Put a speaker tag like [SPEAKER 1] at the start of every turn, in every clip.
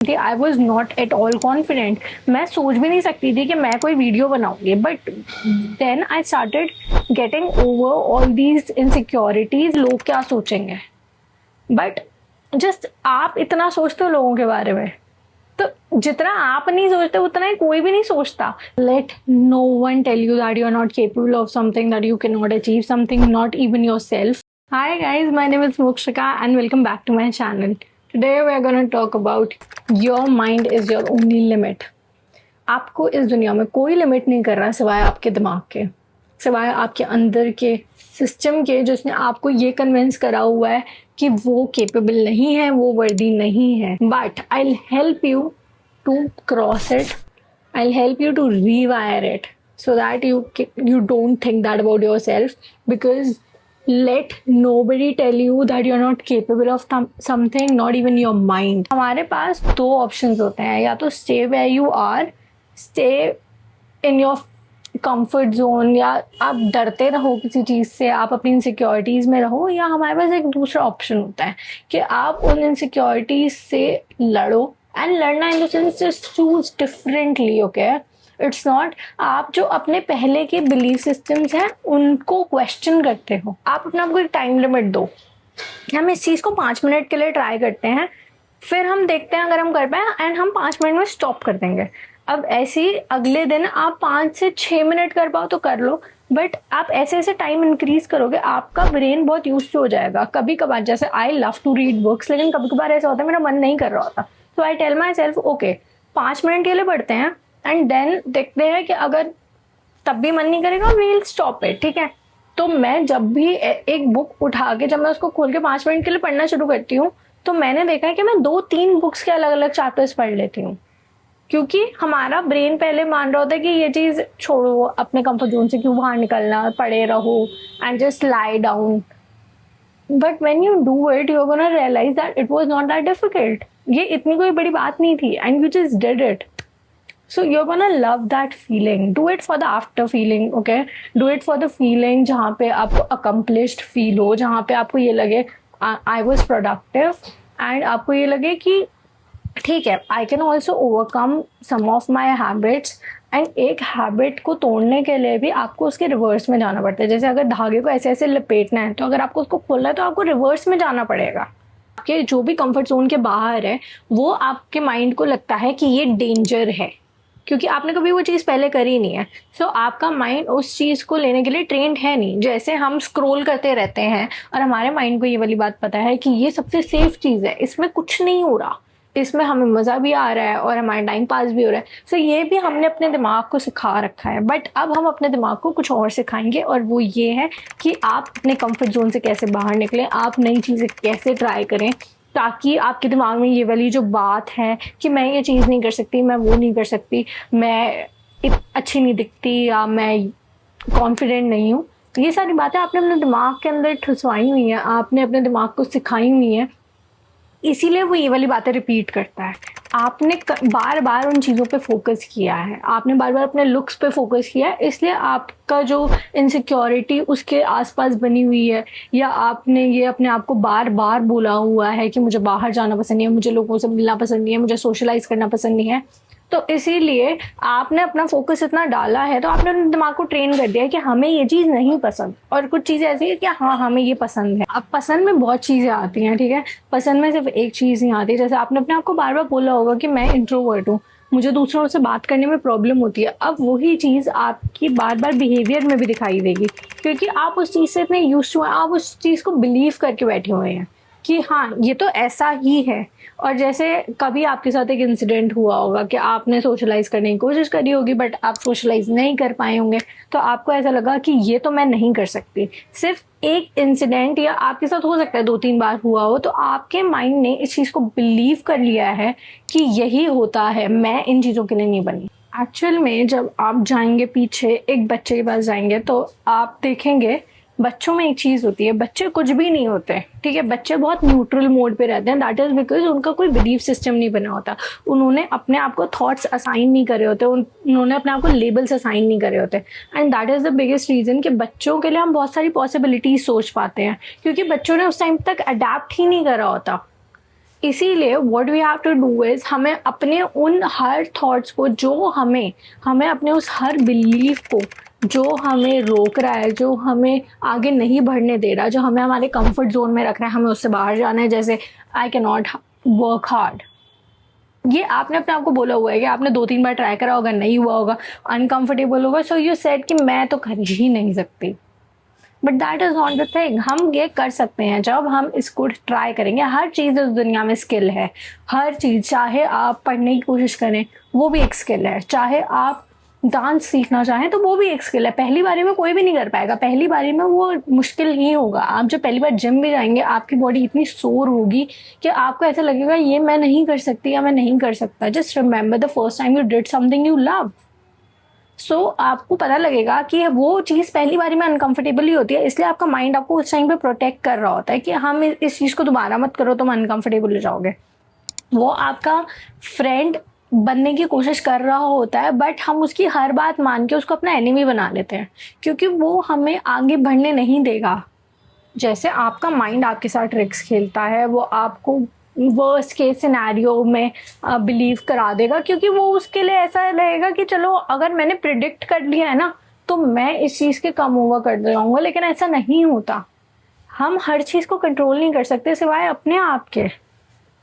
[SPEAKER 1] कि I was not at all confident. मैं सोच भी नहीं सकती थी कि मैं कोई वीडियो बनाऊंगी, but then I started getting over all these insecurities. लोग क्या सोचेंगे, बट जस्ट आप इतना सोचते हो लोगों के बारे में, तो जितना आप नहीं सोचते उतना ही कोई भी नहीं सोचता। Let no one tell you that you are not capable of something, that you can not achieve something, not even yourself. Hi guys, my name is Mokshika and welcome back to my channel. Today we are going to talk about your mind is your only limit. आपको इस दुनिया में कोई limit नहीं कर रहा सिवाय आपके दिमाग के, सिवाय आपके अंदर के सिस्टम के, जिसने आपको ये कन्विंस करा हुआ है कि वो केपेबल नहीं है, वो वर्दी नहीं है। But I will help you to cross it, I will help you to rewire it so that you don't think that about yourself, because let nobody tell you that you're not capable of something, not even your mind. हमारे पास दो options होते हैं, या तो stay where you are, stay in your comfort zone, या आप डरते रहो किसी चीज़ से, आप अपनी इनसिक्योरिटीज़ में रहो, या हमारे पास एक दूसरा ऑप्शन होता है कि आप उन इनसिक्योरिटीज़ से लड़ो। एंड लड़ना in the sense just choose differently, okay. It's not आप जो अपने पहले के बिलीफ सिस्टम्स हैं उनको क्वेश्चन करते हो। आप अपने आपको एक टाइम लिमिट दो कि हम इस चीज़ को 5 मिनट के लिए ट्राई करते हैं, फिर हम देखते हैं अगर हम कर पाए, एंड हम 5 मिनट में स्टॉप कर देंगे। अब ऐसे ही अगले दिन आप 5 से 6 मिनट कर पाओ तो कर लो, बट आप ऐसे ऐसे टाइम इंक्रीज करोगे, आपका ब्रेन बहुत यूज हो जाएगा। कभी कभार जैसे I love to read books, लेकिन कभी कभार ऐसा होता है मेरा मन नहीं कर रहा होता, तो I tell myself okay 5 minute के लिए पढ़ते हैं, एंड देन देखते हैं कि अगर तब भी मन नहीं करेगा वील स्टॉप इट, ठीक है। तो मैं जब भी एक बुक उठा के, जब मैं उसको खोल के 5 मिनट के लिए पढ़ना शुरू करती हूँ, तो मैंने देखा है कि मैं 2-3 बुक्स के अलग अलग चैप्टर्स पढ़ लेती हूँ, क्योंकि हमारा ब्रेन पहले मान रहा होता है कि ये चीज़ छोड़ो, अपने कंफर्ट जोन से क्यों बाहर निकलना, पड़े रहो and just lie down. But when you do it you are gonna realise that it was not that difficult. ये इतनी कोई बड़ी बात नहीं थी, and you just did it. So you're gonna love that feeling. Do it for the after feeling, okay? Do it for the feeling जहाँ पे आपको accomplished feel हो, जहाँ पे आपको ये लगे I was productive, and आपको ये लगे कि ठीक है I can also overcome some of my habits. And एक हैबिट को तोड़ने के लिए भी आपको उसके रिवर्स में जाना पड़ता है। जैसे अगर धागे को ऐसे ऐसे लपेटना है, तो अगर आपको उसको खोलना है तो आपको रिवर्स में जाना पड़ेगा। आपके जो भी कंफर्ट जोन के बाहर है, वो आपके माइंड को लगता है कि ये डेंजर है, क्योंकि आपने कभी वो चीज़ पहले करी नहीं है। सो आपका माइंड उस चीज़ को लेने के लिए ट्रेंड है नहीं। जैसे हम स्क्रॉल करते रहते हैं और हमारे माइंड को ये वाली बात पता है कि ये सबसे सेफ चीज़ है, इसमें कुछ नहीं हो रहा, इसमें हमें मज़ा भी आ रहा है और हमारा टाइम पास भी हो रहा है। सो ये भी हमने अपने दिमाग को सिखा रखा है। बट अब हम अपने दिमाग को कुछ और सिखाएंगे, और वो ये है कि आप अपने कंफर्ट जोन से कैसे बाहर निकलें, आप नई चीज़ें कैसे ट्राई करें, ताकि आपके दिमाग में ये वाली जो बात है कि मैं ये चीज़ नहीं कर सकती, मैं वो नहीं कर सकती, मैं अच्छी नहीं दिखती, या मैं कॉन्फिडेंट नहीं हूँ, ये सारी बातें आपने अपने दिमाग के अंदर ठुसवाई हुई हैं, आपने अपने दिमाग को सिखाई हुई हैं, इसीलिए वो ये वाली बातें रिपीट करता है। आपने बार बार उन चीज़ों पे फोकस किया है, आपने बार बार अपने लुक्स पे फोकस किया है, इसलिए आपका जो इनसिक्योरिटी उसके आसपास बनी हुई है, या आपने ये अपने आप को बार बार बोला हुआ है कि मुझे बाहर जाना पसंद नहीं है, मुझे लोगों से मिलना पसंद नहीं है, मुझे सोशलाइज करना पसंद नहीं है। तो इसीलिए आपने अपना फोकस इतना डाला है, तो आपने अपने दिमाग को ट्रेन कर दिया है कि हमें ये चीज़ नहीं पसंद, और कुछ चीज़ें ऐसी है कि हाँ हमें ये पसंद है। अब पसंद में बहुत चीज़ें आती हैं, ठीक है, पसंद में सिर्फ एक चीज़ नहीं आती। जैसे आपने अपने आप को बार बार बोला होगा कि मैं इंट्रोवर्ट हूँ, मुझे दूसरों से बात करने में प्रॉब्लम होती है। अब वही चीज़ आपकी बार बार बिहेवियर में भी दिखाई देगी, क्योंकि आप उस चीज़ से इतने यूज्ड टू हैं, आप उस चीज़ को बिलीव करके बैठे हुए हैं कि हाँ ये तो ऐसा ही है। और जैसे कभी आपके साथ एक इंसिडेंट हुआ होगा कि आपने सोशलाइज करने की कोशिश करी होगी, बट आप सोशलाइज नहीं कर पाए होंगे, तो आपको ऐसा लगा कि ये तो मैं नहीं कर सकती। सिर्फ एक इंसिडेंट, या आपके साथ हो सकता है 2-3 बार हुआ हो, तो आपके माइंड ने इस चीज़ को बिलीव कर लिया है कि यही होता है, मैं इन चीज़ों के लिए नहीं बनी। एक्चुअल में जब आप जाएंगे पीछे एक बच्चे के पास जाएंगे, तो आप देखेंगे बच्चों में एक चीज़ होती है, बच्चे कुछ भी नहीं होते, ठीक है, बच्चे बहुत न्यूट्रल मोड पे रहते हैं। दैट इज़ बिकॉज उनका कोई बिलीफ सिस्टम नहीं बना होता, उन्होंने अपने आप को थॉट्स असाइन नहीं करे होते, उन्होंने अपने आप को लेबल्स असाइन नहीं करे होते। And that is the biggest reason कि बच्चों के लिए हम बहुत सारी पॉसिबिलिटीज सोच पाते हैं, क्योंकि बच्चों ने उस टाइम तक अडेप्ट ही नहीं करा होता। इसीलिए what we have to do is हमें अपने उन हर थॉट्स को जो हमें हमें अपने उस हर बिलीफ को जो हमें रोक रहा है, जो हमें आगे नहीं बढ़ने दे रहा, जो हमें हमारे कंफर्ट जोन में रख रहा है, हमें उससे बाहर जाना है। जैसे I can not work hard, ये आपने अपने आप को बोला हुआ है कि आपने 2-3 बार ट्राई करा होगा, नहीं हुआ होगा, अनकंफर्टेबल होगा, सो यू सेड कि मैं तो कर ही नहीं सकती। But that is not the thing. हम ये कर सकते हैं जब हम इसको ट्राई करेंगे। हर चीज़ इस दुनिया में स्किल है, हर चीज़। चाहे आप पढ़ने की कोशिश करें, वो भी एक स्किल है। चाहे आप डांस सीखना चाहें तो वो भी एक स्किल है। पहली बारी में कोई भी नहीं कर पाएगा, पहली बारी में वो मुश्किल ही होगा। आप जब पहली बार जिम भी जाएंगे, आपकी बॉडी इतनी सोर होगी कि आपको ऐसा लगेगा ये मैं नहीं कर सकती या मैं नहीं कर सकता। Just remember the first time you did something you love. So आपको पता लगेगा कि वो चीज़ पहली बारी में अनकंफर्टेबल ही होती है, इसलिए आपका माइंड आपको उस टाइम पे प्रोटेक्ट कर रहा होता है कि हम इस चीज़ को दोबारा मत करो, तुम अनकंफर्टेबल हो जाओगे। वो आपका फ्रेंड बनने की कोशिश कर रहा होता है, बट हम उसकी हर बात मान के उसको अपना एनिमी बना लेते हैं, क्योंकि वो हमें आगे बढ़ने नहीं देगा। जैसे आपका माइंड आपके साथ ट्रिक्स खेलता है, वो आपको वर्स्ट केस सिनेरियो में बिलीव करा देगा, क्योंकि वो उसके लिए ऐसा रहेगा कि चलो अगर मैंने प्रिडिक्ट कर लिया है ना तो मैं इस चीज़ के कम ओवर कर जाऊंगा। लेकिन ऐसा नहीं होता। हम हर चीज़ को कंट्रोल नहीं कर सकते सिवाय अपने आप के।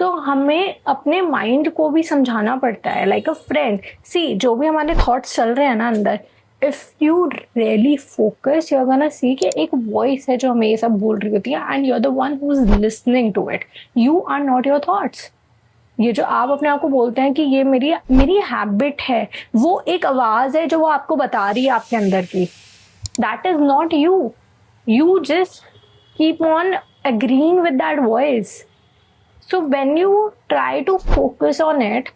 [SPEAKER 1] तो हमें अपने माइंड को भी समझाना पड़ता है, लाइक अ फ्रेंड। सी, जो भी हमारे थॉट्स चल रहे हैं ना अंदर, if you really focus, you are gonna see कि एक वॉइस है जो हमें ये सब बोल रही होती है, and you are the one who is listening to it. You are not your thoughts. ये जो आप अपने आप को बोलते हैं कि ये मेरी हैबिट है, वो एक आवाज है जो वो आपको बता रही है आपके अंदर की। That is not you. You just keep on agreeing with that voice. So when you try to focus on it,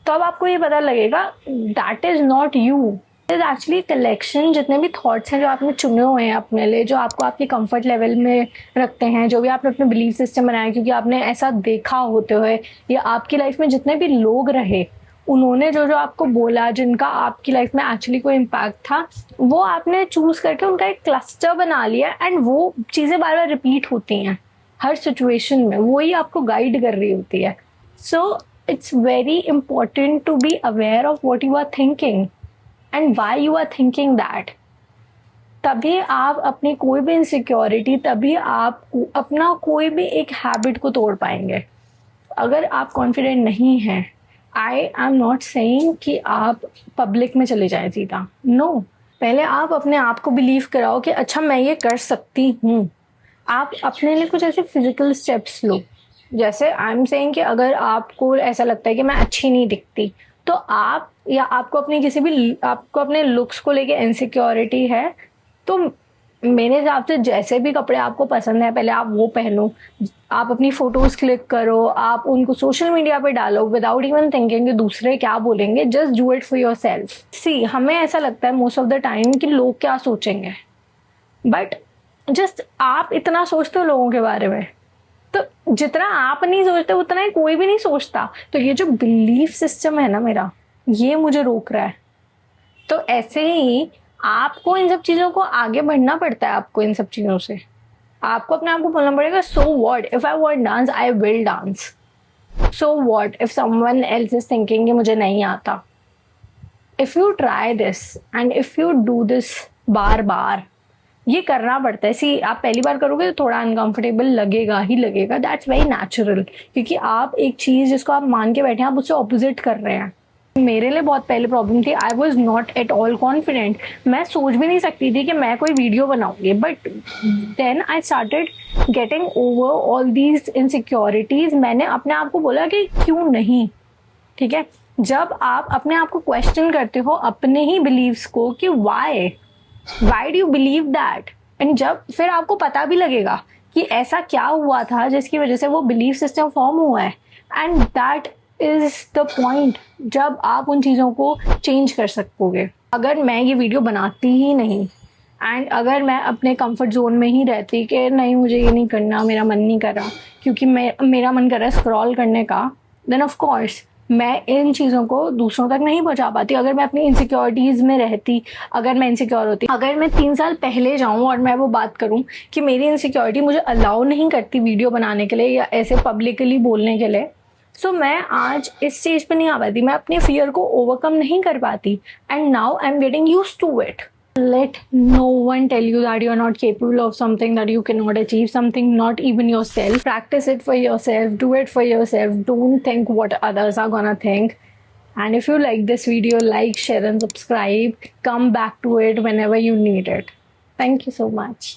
[SPEAKER 1] तब आपको ये पता लगेगा that is not you. It is actually collection, जितने भी थॉट्स हैं जो आपने चुने हुए हैं अपने लिए, जो आपको आपके कंफर्ट लेवल में रखते हैं, जो भी आपने अपने बिलीफ सिस्टम बनाया क्योंकि आपने ऐसा देखा होते हुए, या आपकी लाइफ में जितने भी लोग रहे उन्होंने जो जो आपको बोला, जिनका आपकी लाइफ में एक्चुअली कोई इम्पैक्ट था, वो आपने चूज करके उनका एक क्लस्टर बना लिया, एंड वो चीज़ें बार बार रिपीट होती हैं हर सिचुएशन में, वही आपको गाइड कर रही होती है। So it's very important to be aware of what you are thinking and why you are thinking that. तभी आप अपनी कोई भी इनसिक्योरिटी, तभी आप अपना कोई भी एक हैबिट को तोड़ पाएंगे। अगर आप कॉन्फिडेंट नहीं हैं, आई एम नॉट सेइंग कि आप पब्लिक में चले जाएं सीधा, नो। पहले आप अपने आप को बिलीव कराओ कि अच्छा मैं ये कर सकती हूँ। आप अपने लिए कुछ ऐसे फिजिकल स्टेप्स लो। जैसे आई एम सेइंग कि अगर आपको ऐसा लगता है कि मैं अच्छी नहीं दिखती, तो आप, या आपको अपने लुक्स को लेके इनसिक्योरिटी है, तो मेरे हिसाब से जैसे भी कपड़े आपको पसंद है पहले आप वो पहनो। आप अपनी फोटोज क्लिक करो, आप उनको सोशल मीडिया पे डालो विदाउट इवन थिंकिंग कि दूसरे क्या बोलेंगे। Just do it for yourself. See, हमें ऐसा लगता है मोस्ट ऑफ द टाइम कि लोग क्या सोचेंगे, बट जस्ट आप इतना सोचते हो लोगों के बारे में, तो जितना आप नहीं सोचते उतना ही कोई भी नहीं सोचता। तो ये जो बिलीफ सिस्टम है ना मेरा, ये मुझे रोक रहा है। तो ऐसे ही आपको इन सब चीज़ों को आगे बढ़ना पड़ता है। आपको इन सब चीज़ों से आपको अपने आप को बोलना पड़ेगा, so what if I want dance, I will dance. So what if someone else is thinking कि मुझे नहीं आता। If you try this and if you do this बार बार, ये करना पड़ता है। सी, आप पहली बार करोगे तो थोड़ा अनकंफर्टेबल लगेगा ही लगेगा, दैट्स वेरी नेचुरल, क्योंकि आप एक चीज़ जिसको आप मान के बैठे हैं आप उससे ऑपोजिट कर रहे हैं। मेरे लिए बहुत पहले प्रॉब्लम थी, I was not at all confident. मैं सोच भी नहीं सकती थी कि मैं कोई वीडियो बनाऊंगी, but then I started getting over all these insecurities. मैंने अपने आप को बोला कि क्यों नहीं, ठीक है। जब आप अपने आप को क्वेश्चन करते हो अपने ही बिलीव्स को कि why do you believe that, and जब फिर आपको पता भी लगेगा कि ऐसा क्या हुआ था जिसकी वजह से वो बिलीफ सिस्टम फॉर्म हुआ है, and that is the point जब आप उन चीज़ों को चेंज कर सकोगे। अगर मैं ये वीडियो बनाती ही नहीं एंड अगर मैं अपने कंफर्ट जोन में ही रहती कि नहीं मुझे ये नहीं करना, मेरा मन नहीं कर रहा, क्योंकि मेरा मन कर रहा है स्क्रॉल करने का, देन ऑफ कोर्स मैं इन चीज़ों को दूसरों तक नहीं पहुंचा पाती। अगर मैं अपनी इनसिक्योरिटीज़ में रहती, अगर मैं इनसिक्योर होती, अगर मैं 3 साल पहले जाऊं और मैं वो बात करूं कि मेरी इनसिक्योरिटी मुझे अलाउ नहीं करती वीडियो बनाने के लिए या ऐसे पब्लिकली बोलने के लिए, सो मैं आज इस स्टेज पे नहीं आ पाती, मैं अपने फियर को ओवरकम नहीं कर पाती। And now I am getting used to it. Let no one tell you that you're not capable of something, that you cannot achieve something, not even yourself. Practice it for yourself, do it for yourself. Don't think what others are gonna think. And if you like this video, like, share, and subscribe. Come back to it whenever you need it. Thank you so much.